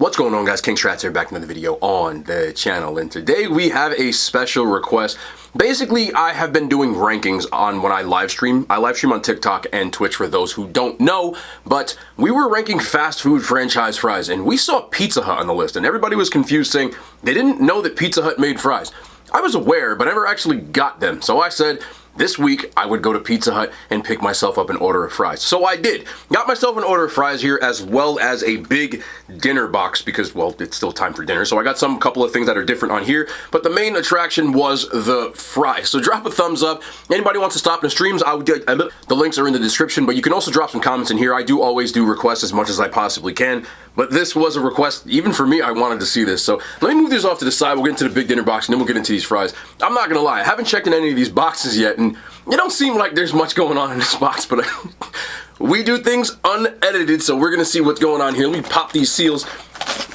What's going on, guys? King Strats here, back in another video on the channel, and today we have a special request. Basically, I have been doing rankings on when I live stream. I live stream on TikTok and Twitch for those who don't know, but we were ranking fast food franchise fries, and we saw Pizza Hut on the list, and everybody was confused saying they didn't know that Pizza Hut made fries. I was aware, but I never actually got them, so I said this week I would go to Pizza Hut and pick myself up an order of fries. So I did. Got myself an order of fries here, as well as a big dinner box because, well, it's still time for dinner. So I got some couple of things that are different on here, but the main attraction was the fries. So drop a thumbs up. Anybody wants to stop in the streams, the links are in the description, but you can also drop some comments in here. I do always do requests as much as I possibly can, but this was a request. Even for me, I wanted to see this. So let me move this off to the side. We'll get into the big dinner box, and then we'll get into these fries. I'm not gonna lie, I haven't checked in any of these boxes yet, and it don't seem like there's much going on in this box, but we do things unedited, so we're gonna see what's going on here. Let me pop these seals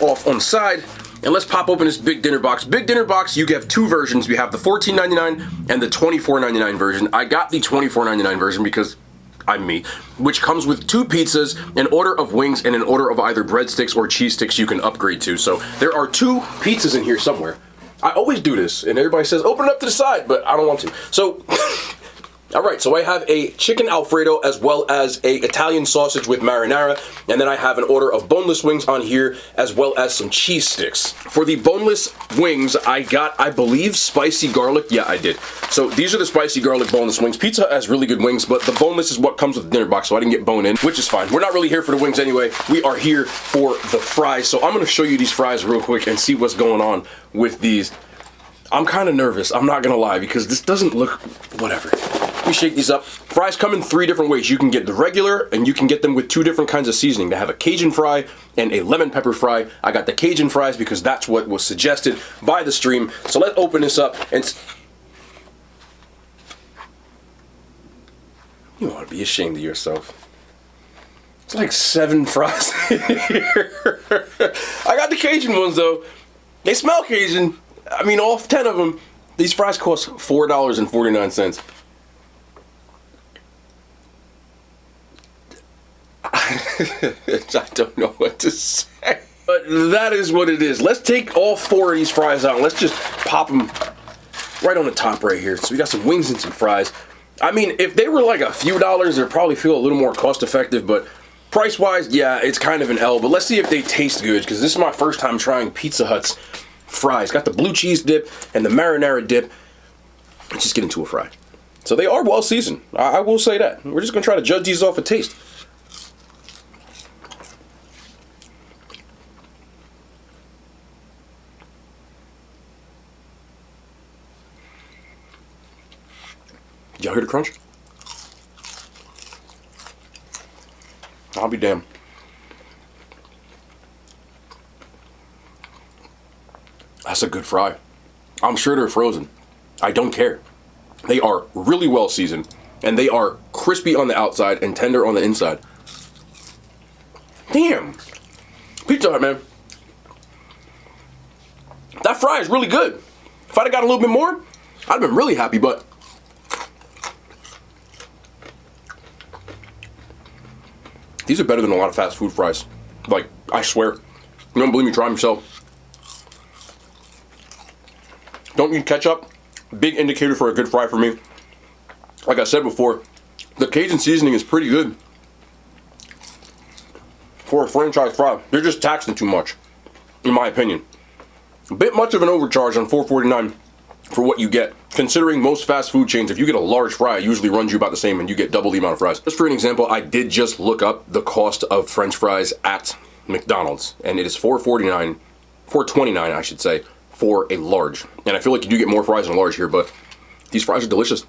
off on the side, and let's pop open this big dinner box. Big dinner box, you have two versions. We have the $14.99 and the $24.99 version. I got the $24.99 version because I'm me, which comes with two pizzas, an order of wings, and an order of either breadsticks or cheese sticks you can upgrade to. So there are two pizzas in here somewhere. I always do this, and everybody says, open it up to the side, but I don't want to. So, all right, so I have a chicken Alfredo as well as a Italian sausage with marinara, and then I have an order of boneless wings on here as well as some cheese sticks. For the boneless wings, I got, I believe, spicy garlic. Yeah, I did. So these are the spicy garlic boneless wings. Pizza Hut has really good wings, but the boneless is what comes with the dinner box, so I didn't get bone in, which is fine. We're not really here for the wings anyway. We are here for the fries. So I'm gonna show you these fries real quick and see what's going on with these. I'm kind of nervous, I'm not gonna lie, because this doesn't look, whatever. Let me shake these up. Fries come in three different ways. You can get the regular, and you can get them with two different kinds of seasoning. They have a Cajun fry and a lemon pepper fry. I got the Cajun fries because that's what was suggested by the stream. So let's open this up and... You ought to be ashamed of yourself. It's like 7 fries here. I got the Cajun ones though. They smell Cajun. I mean, all 10 of them. These fries cost $4.49. I don't know what to say, but that is what it is. Let's take all 4 of these fries out and let's just pop them right on the top right here. So we got some wings and some fries. I mean, if they were like a few dollars, they'd probably feel a little more cost effective, but price wise, yeah, it's kind of an L. But let's see if they taste good, because this is my first time trying Pizza Hut's fries. Got the blue cheese dip and the marinara dip. Let's just get into a fry. So they are well seasoned, I will say that. We're just gonna try to judge these off of taste. Y'all hear the crunch? I'll be damned. That's a good fry. I'm sure they're frozen. I don't care. They are really well seasoned, and they are crispy on the outside and tender on the inside. Damn. Pizza Hut, man. That fry is really good. If I'd have got a little bit more, I'd have been really happy, but these are better than a lot of fast food fries. Like, I swear. You don't believe me, try them yourself. Don't need ketchup. Big indicator for a good fry for me. Like I said before, the Cajun seasoning is pretty good for a franchise fry. They're just taxing too much, in my opinion. A bit much of an overcharge on $4.49 for what you get. Considering most fast food chains, if you get a large fry, it usually runs you about the same and you get double the amount of fries. Just for an example, I did just look up the cost of French fries at McDonald's, and it is $4.29 I should say, for a large. And I feel like you do get more fries than a large here, but these fries are delicious.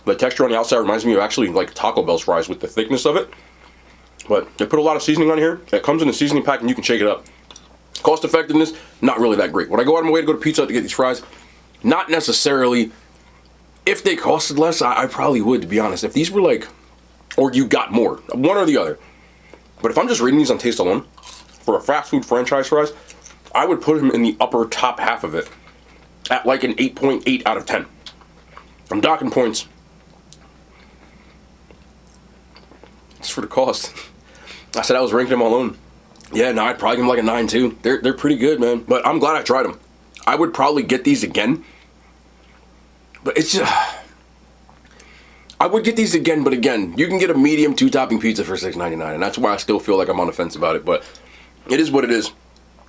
The texture on the outside reminds me of actually like Taco Bell's fries with the thickness of it. But they put a lot of seasoning on here. It comes in a seasoning pack and you can shake it up. Cost effectiveness, not really that great. Would I go out of my way to go to Pizza Hut to get these fries? Not necessarily. If they costed less, I probably would, to be honest. If these were like, or you got more, one or the other. But if I'm just reading these on taste alone, for a fast food franchise fries, I would put them in the upper top half of it at like an 8.8 out of 10. I'm docking points. Just for the cost. I said I was ranking them alone. Yeah, no, I'd probably give them like a 9 too. They're pretty good, man. But I'm glad I tried them. I would probably get these again. But it's just... I would get these again, but again, you can get a medium 2-topping pizza for $6.99, and that's why I still feel like I'm on the fence about it, but it is what it is.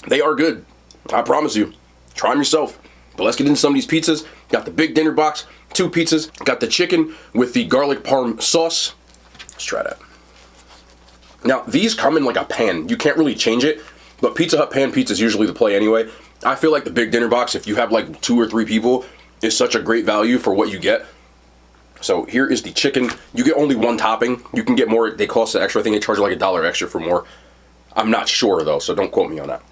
They are good. I promise you. Try them yourself. But let's get into some of these pizzas. Got the big dinner box, 2 pizzas. Got the chicken with the garlic parm sauce. Let's try that. Now, these come in like a pan. You can't really change it, but Pizza Hut pan pizza is usually the play anyway. I feel like the big dinner box, if you have like 2 or 3 people, is such a great value for what you get. So here is the chicken. You get only 1 topping. You can get more. They cost an extra. I think they charge like $1 extra for more. I'm not sure though, so don't quote me on that.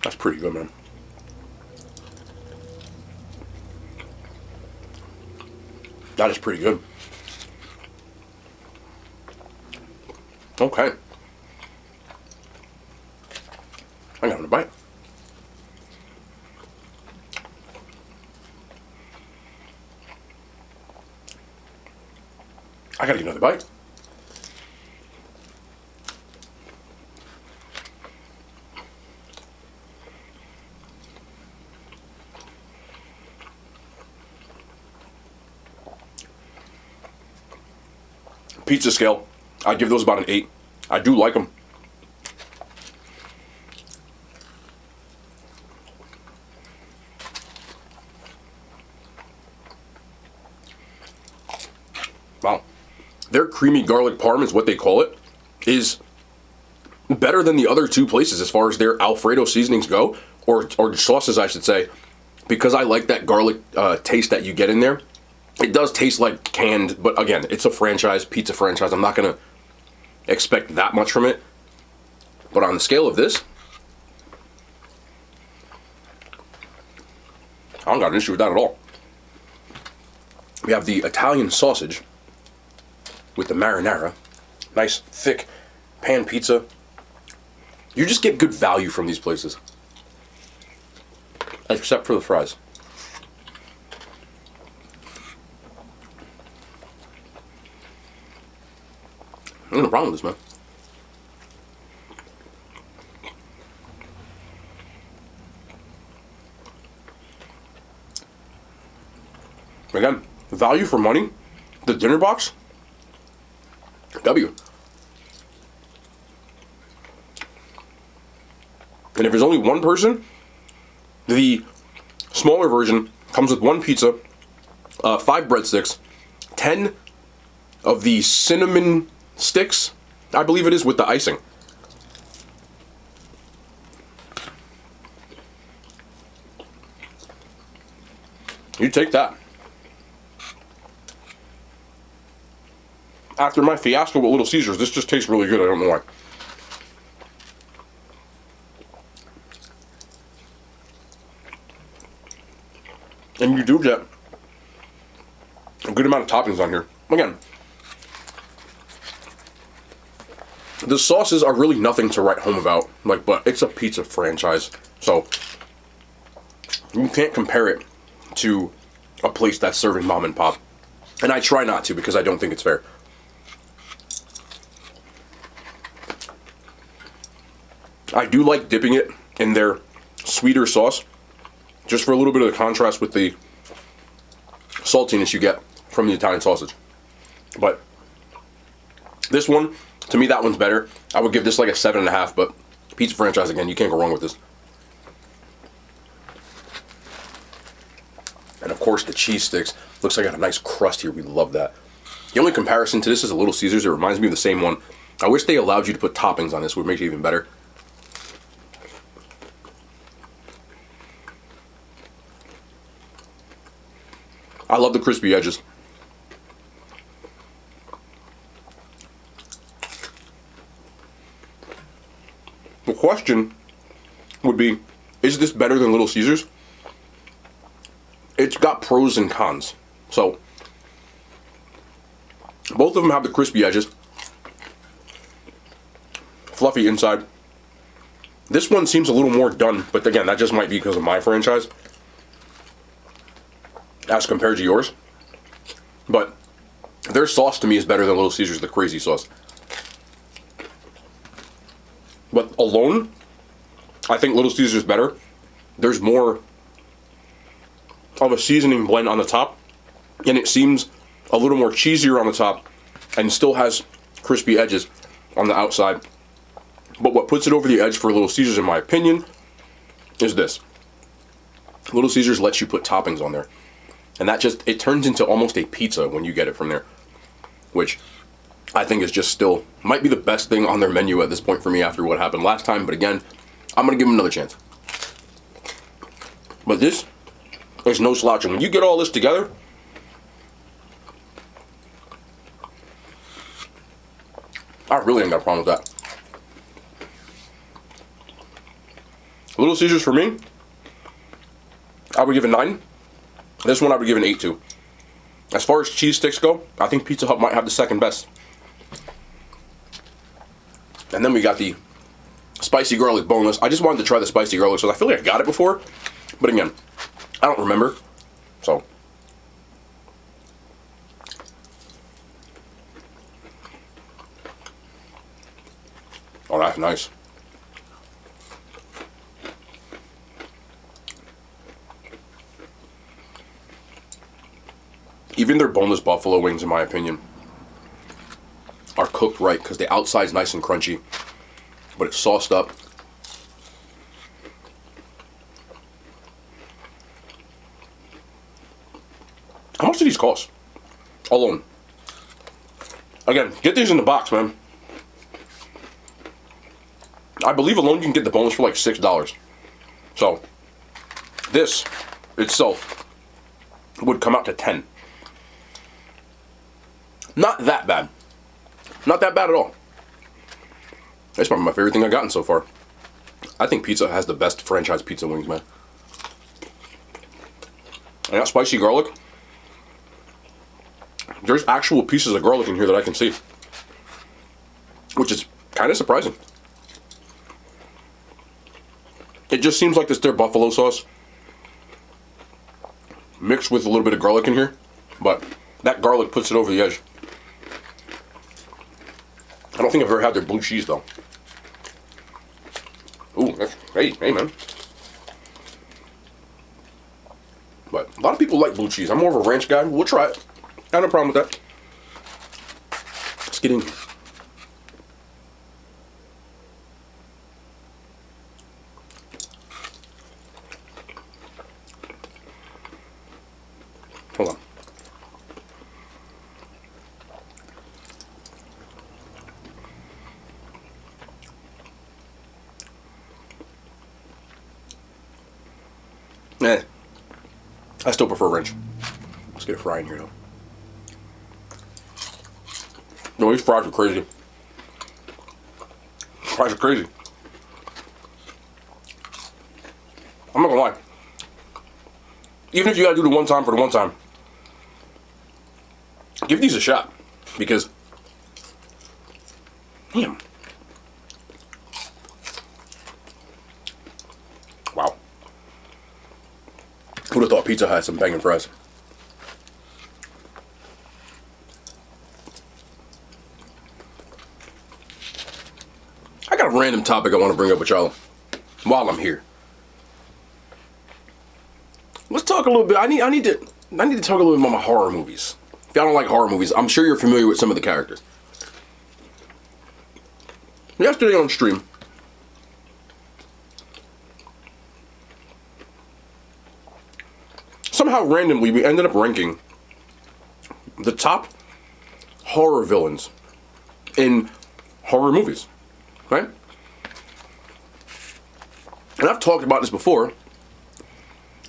That's pretty good, man. That is pretty good. Okay. I got another bite. I gotta get another bite. Pizza scale, I'd give those about an 8. I do like them. Wow. Their creamy garlic parm is what they call it, is better than the other 2 places as far as their Alfredo seasonings go, or sauces I should say, because I like that garlic taste that you get in there. It does taste like canned, but again, it's a franchise, pizza franchise. I'm not going to expect that much from it. But on the scale of this, I don't got an issue with that at all. We have the Italian sausage with the marinara. Nice, thick pan pizza. You just get good value from these places. Except for the fries. I have no problem with this, man. Again, value for money. The dinner box. W. And if there's only 1 person, the smaller version comes with 1 pizza, 5 breadsticks, 10 of the cinnamon sticks, I believe it is, with the icing. You take that. After my fiasco with Little Caesars, this just tastes really good. I don't know why. And you do get a good amount of toppings on here. Again, the sauces are really nothing to write home about, but it's a pizza franchise, so you can't compare it to a place that's serving mom and pop. And I try not to because I don't think it's fair. I do like dipping it in their sweeter sauce, just for a little bit of the contrast with the saltiness you get from the Italian sausage. But this one, to me, that one's better. I would give this like a 7.5, but pizza franchise, again, you can't go wrong with this. And of course, the cheese sticks. Looks like I got a nice crust here. We love that. The only comparison to this is a Little Caesars. It reminds me of the same one. I wish they allowed you to put toppings on this. Would make it even better. I love the crispy edges. The question would be, is this better than Little Caesars? It's got pros and cons. So, both of them have the crispy edges. Fluffy inside. This one seems a little more done, but again, that just might be because of my franchise. as compared to yours. But their sauce to me is better than Little Caesars, the crazy sauce. But alone, I think Little Caesars is better. There's more of a seasoning blend on the top, and it seems a little more cheesier on the top, and still has crispy edges on the outside. But what puts it over the edge for Little Caesars, in my opinion, is this. Little Caesars lets you put toppings on there. And that just, it turns into almost a pizza when you get it from there. Which I think is just still, might be the best thing on their menu at this point for me after what happened last time. But again, I'm going to give them another chance. But this is no slouch. And when you get all this together, I really ain't got a problem with that. Little Caesars for me, I would give a 9. This one I would give an 8 to. As far as cheese sticks go, I think Pizza Hut might have the second best. And then we got the spicy garlic boneless. I just wanted to try the spicy garlic, so I feel like I got it before. But again, I don't remember. So. Oh, that's nice. Even their boneless buffalo wings, in my opinion, are cooked right because the outside's nice and crunchy, but it's sauced up. How much do these cost? Alone. Again, get these in the box, man. I believe alone you can get the boneless for like $6. So, this itself would come out to 10. Not that bad. Not that bad at all. That's probably my favorite thing I've gotten so far. I think Pizza has the best franchise pizza wings, man. And that spicy garlic. There's actual pieces of garlic in here that I can see. Which is kind of surprising. It just seems like it's their buffalo sauce mixed with a little bit of garlic in here. But that garlic puts it over the edge. I don't think I've ever had their blue cheese, though. Ooh, that's, hey, man. But a lot of people like blue cheese. I'm more of a ranch guy. We'll try it. I have no problem with that. Let's get in here. Hold on. I still prefer ranch. Let's get a fry in here, though. No, these fries are crazy. Fries are crazy. I'm not gonna lie. Even if you gotta do the one time for the one time, give these a shot. Because, damn. Wow. Who'd have thought Pizza Hut had some banging fries? I got a random topic I want to bring up with y'all while I'm here. Let's talk a little bit. I need to talk a little bit about my horror movies. If y'all don't like horror movies, I'm sure you're familiar with some of the characters. Yesterday on stream, somehow randomly we ended up ranking the top horror villains in horror movies, right? And I've talked about this before,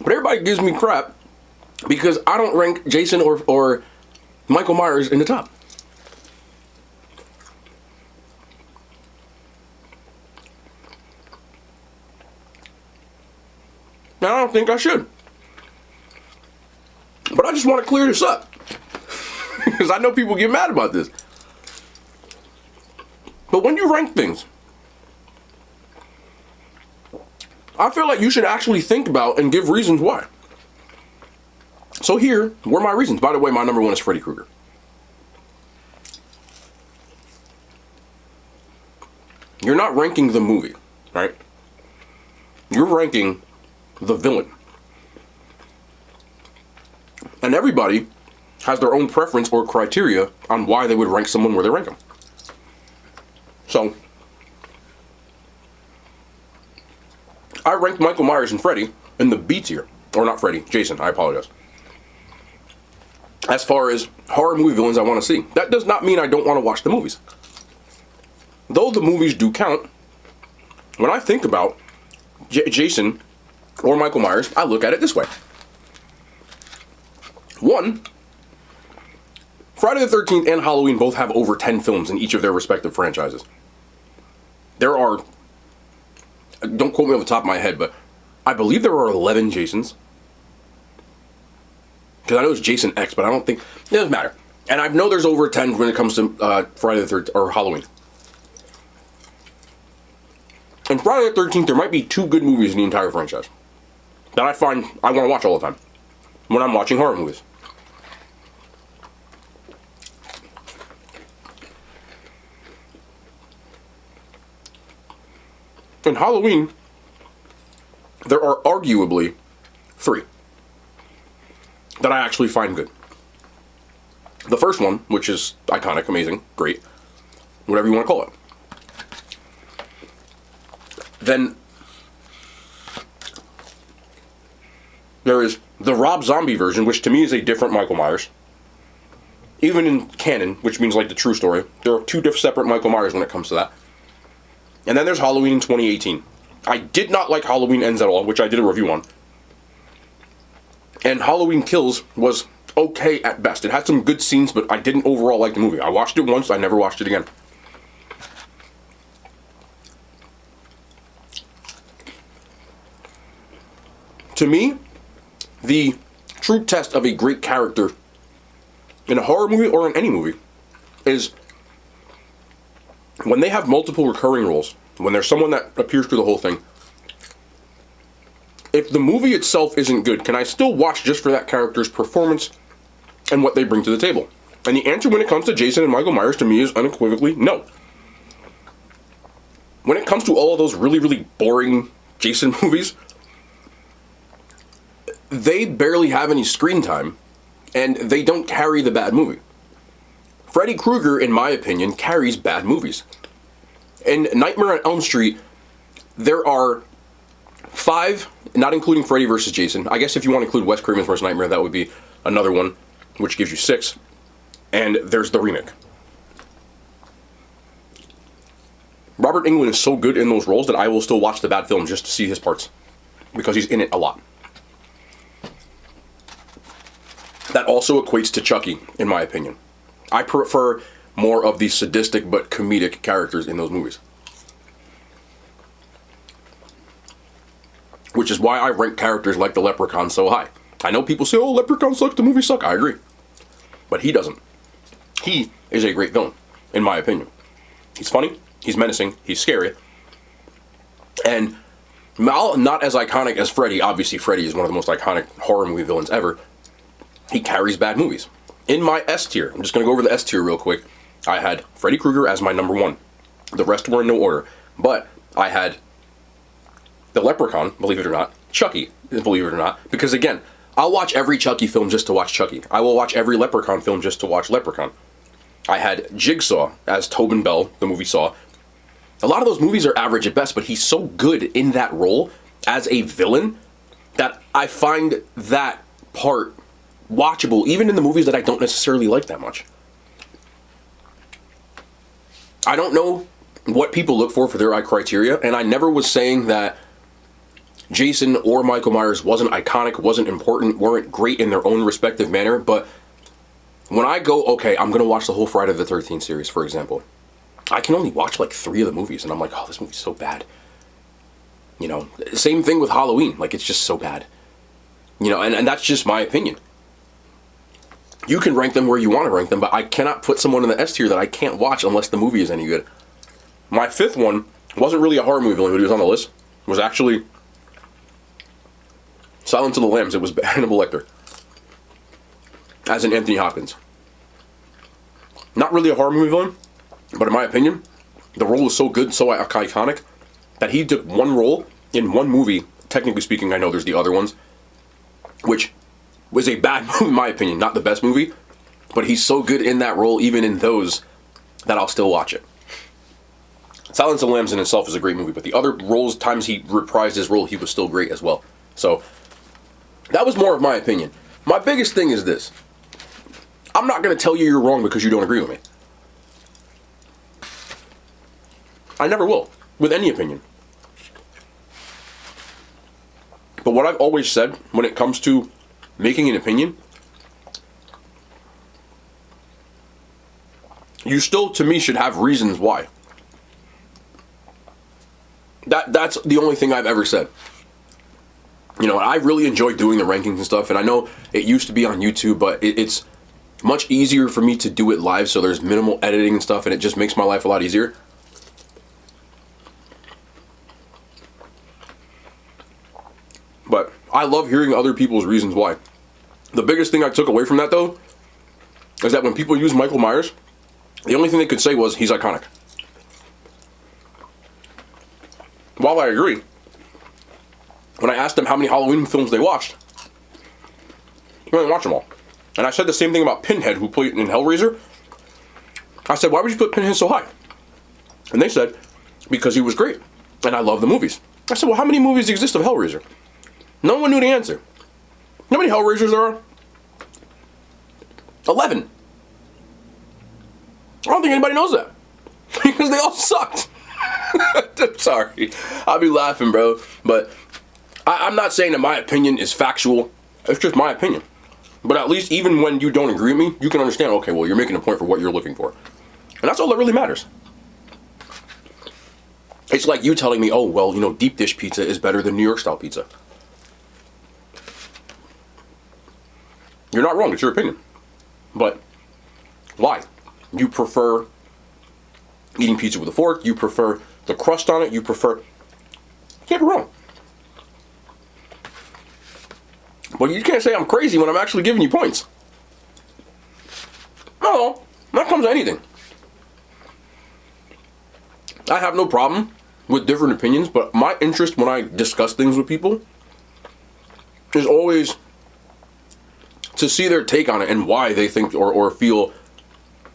but everybody gives me crap because I don't rank Jason or Michael Myers in the top. Now, I don't think I should. But I just want to clear this up. Because I know people get mad about this. But when you rank things, I feel like you should actually think about and give reasons why. So here were my reasons. By the way, my number one is Freddy Krueger. You're not ranking the movie, right? You're ranking the villain. And everybody has their own preference or criteria on why they would rank someone where they rank them. So, I ranked Michael Myers and Freddy in the B tier. Or not Freddy, Jason, I apologize. As far as horror movie villains I want to see. That does not mean I don't want to watch the movies. Though the movies do count, when I think about Jason or Michael Myers, I look at it this way. One, Friday the 13th and Halloween both have over 10 films in each of their respective franchises. There are, don't quote me off the top of my head, but I believe there are 11 Jasons. Because I know it's Jason X, but I don't think, it doesn't matter. And I know there's over 10 when it comes to Friday the 13th, or Halloween. And Friday the 13th, there might be 2 good movies in the entire franchise that I find I want to watch all the time when I'm watching horror movies. In Halloween, there are arguably 3 that I actually find good. The first one, which is iconic, amazing, great, whatever you want to call it. Then there is the Rob Zombie version, which to me is a different Michael Myers. Even in canon, which means like the true story, there are 2 separate Michael Myers when it comes to that. And then there's Halloween in 2018. I did not like Halloween Ends at all, which I did a review on. And Halloween Kills was okay at best. It had some good scenes, but I didn't overall like the movie. I watched it once, I never watched it again. To me, the true test of a great character in a horror movie or in any movie is when they have multiple recurring roles, when there's someone that appears through the whole thing. If the movie itself isn't good, can I still watch just for that character's performance and what they bring to the table? And the answer when it comes to Jason and Michael Myers to me is unequivocally no. When it comes to all of those really, really boring Jason movies, they barely have any screen time, and they don't carry the bad movie. Freddy Krueger, in my opinion, carries bad movies. In Nightmare on Elm Street, there are 5, not including Freddy vs. Jason. I guess if you want to include Wes Craven's vs. Nightmare, that would be another one, which gives you 6. And there's the remake. Robert Englund is so good in those roles that I will still watch the bad film just to see his parts, because he's in it a lot. That also equates to Chucky, in my opinion. I prefer more of the sadistic but comedic characters in those movies. Which is why I rank characters like the Leprechaun so high. I know people say, oh, Leprechaun sucks, the movies suck. I agree. But he doesn't. He is a great villain, in my opinion. He's funny, he's menacing, he's scary. And while not as iconic as Freddy, obviously Freddy is one of the most iconic horror movie villains ever, he carries bad movies. In my S tier, I'm just going to go over the S tier real quick. I had Freddy Krueger as my number 1. The rest were in no order. But I had the Leprechaun, believe it or not, Chucky, believe it or not, because again, I'll watch every Chucky film just to watch Chucky. I will watch every Leprechaun film just to watch Leprechaun. I had Jigsaw as Tobin Bell, the movie Saw. A lot of those movies are average at best, but he's so good in that role as a villain that I find that part watchable, even in the movies that I don't necessarily like that much. I don't know what people look for their criteria, and I never was saying that Jason or Michael Myers wasn't iconic, wasn't important, weren't great in their own respective manner, but when I go, okay, I'm going to watch the whole Friday the 13th series, for example, I can only watch like 3 of the movies, and I'm like, oh, this movie's so bad. You know, same thing with Halloween, like, it's just so bad. You know, and that's just my opinion. You can rank them where you want to rank them, but I cannot put someone in the S tier that I can't watch unless the movie is any good. My 5th one wasn't really a horror movie villain, but he was on the list. It was actually Silence of the Lambs. It was Hannibal Lecter. as in Anthony Hopkins. Not really a horror movie villain, but in my opinion, the role is so good, so iconic, that he took one role in one movie. Technically speaking, I know there's the other ones, which was a bad movie in my opinion, not the best movie, but he's so good in that role, even in those, that I'll still watch it. Silence of the Lambs in itself is a great movie, but the other roles, times he reprised his role, he was still great as well. So, that was more of my opinion. My biggest thing is this. I'm not going to tell you you're wrong because you don't agree with me. I never will, with any opinion. But what I've always said when it comes to making an opinion, you still, to me, should have reasons why. That's the only thing I've ever said. You know, I really enjoy doing the rankings and stuff, and I know it used to be on YouTube, but it's much easier for me to do it live, so there's minimal editing and stuff, and it just makes my life a lot easier. But I love hearing other people's reasons why. The biggest thing I took away from that, though, is that when people use Michael Myers, the only thing they could say was, he's iconic. While I agree, when I asked them how many Halloween films they watched, they didn't watch them all. And I said the same thing about Pinhead, who played in Hellraiser. I said, why would you put Pinhead so high? And they said, because he was great, and I love the movies. I said, well, how many movies exist of Hellraiser? No one knew the answer. You know how many Hellraisers there are? 11. I don't think anybody knows that. Because they all sucked. I'm sorry. I'll be laughing, bro. But I'm not saying that my opinion is factual. It's just my opinion. But at least even when you don't agree with me, you can understand, okay, well, you're making a point for what you're looking for. And that's all that really matters. It's like you telling me, oh, well, you know, deep dish pizza is better than New York style pizza. You're not wrong. It's your opinion. But why? You prefer eating pizza with a fork. You prefer the crust on it. You prefer... You can't be wrong. But you can't say I'm crazy when I'm actually giving you points. No, that comes to anything. I have no problem with different opinions, but my interest when I discuss things with people is always to see their take on it and why they think or feel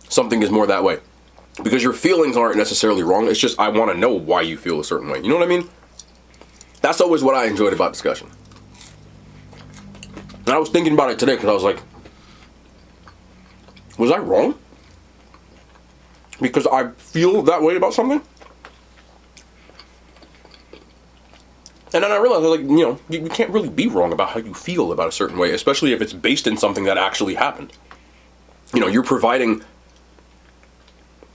something is more that way. Because your feelings aren't necessarily wrong. It's just I want to know why you feel a certain way. You know what I mean? That's always what I enjoyed about discussion. And I was thinking about it today because I was like, was I wrong? Because I feel that way about something? And then I realized, like, you know, you can't really be wrong about how you feel about a certain way, especially if it's based in something that actually happened. You know, you're providing,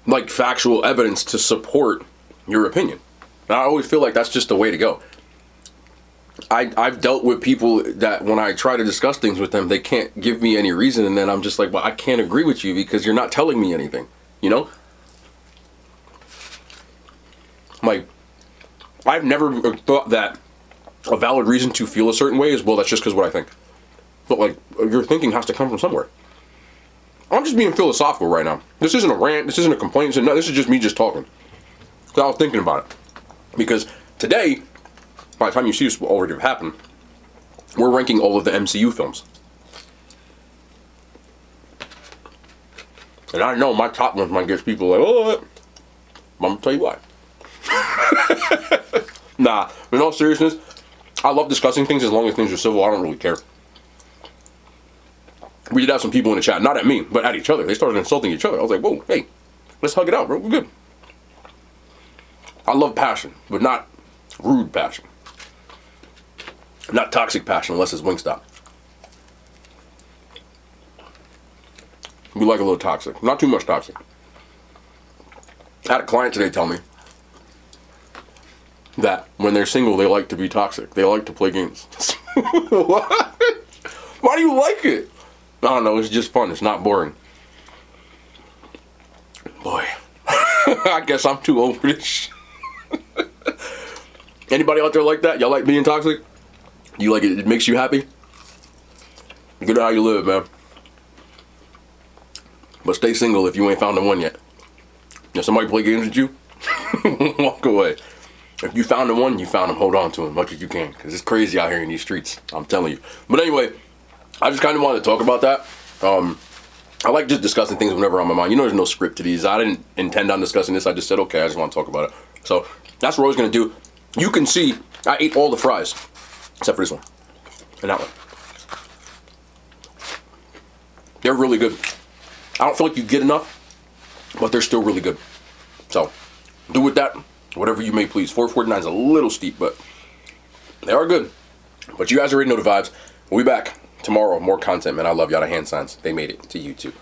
like, factual evidence to support your opinion. And I always feel like that's just the way to go. I've dealt with people that when I try to discuss things with them, they can't give me any reason, and then I'm just like, well, I can't agree with you because you're not telling me anything, you know? Like, I've never thought that a valid reason to feel a certain way is, well, that's just because what I think. But, like, your thinking has to come from somewhere. I'm just being philosophical right now. This isn't a rant, this isn't a complaint, this is just me just talking. So I was thinking about it. Because today, by the time you see this will already have happened, we're ranking all of the MCU films. And I know my top ones might get people like, oh, I'm going to tell you why. Nah, in all seriousness, I love discussing things as long as things are civil. I don't really care. We did have some people in the chat, not at me, but at each other. They started insulting each other. I was like, whoa, hey, let's hug it out, bro. We're good. I love passion, but not rude passion. Not toxic passion, unless it's Wingstop. We like a little toxic. Not too much toxic. I had a client today tell me that when they're single, they like to be toxic. They like to play games. What? Why do you like it? I don't know, it's just fun. It's not boring. Boy. I guess I'm too old for this. Anybody out there like that? Y'all like being toxic? You like it? It makes you happy? You know how you live, man. But stay single if you ain't found the one yet. If somebody play games with you, walk away. If you found the one, you found him. Hold on to him as much as you can, because it's crazy out here in these streets. I'm telling you. But anyway, I just kind of wanted to talk about that. I like just discussing things whenever on my mind. You know, there's no script to these. I didn't intend on discussing this. I just said, okay, I just want to talk about it. So that's what I was going to do. You can see I ate all the fries, except for this one and that one. They're really good. I don't feel like you get enough, but they're still really good. So do with that whatever you may please. $4.49 is a little steep, but they are good. But you guys already know the vibes. We'll be back tomorrow. More content, man. I love y'all. The hand signs, they made it to YouTube.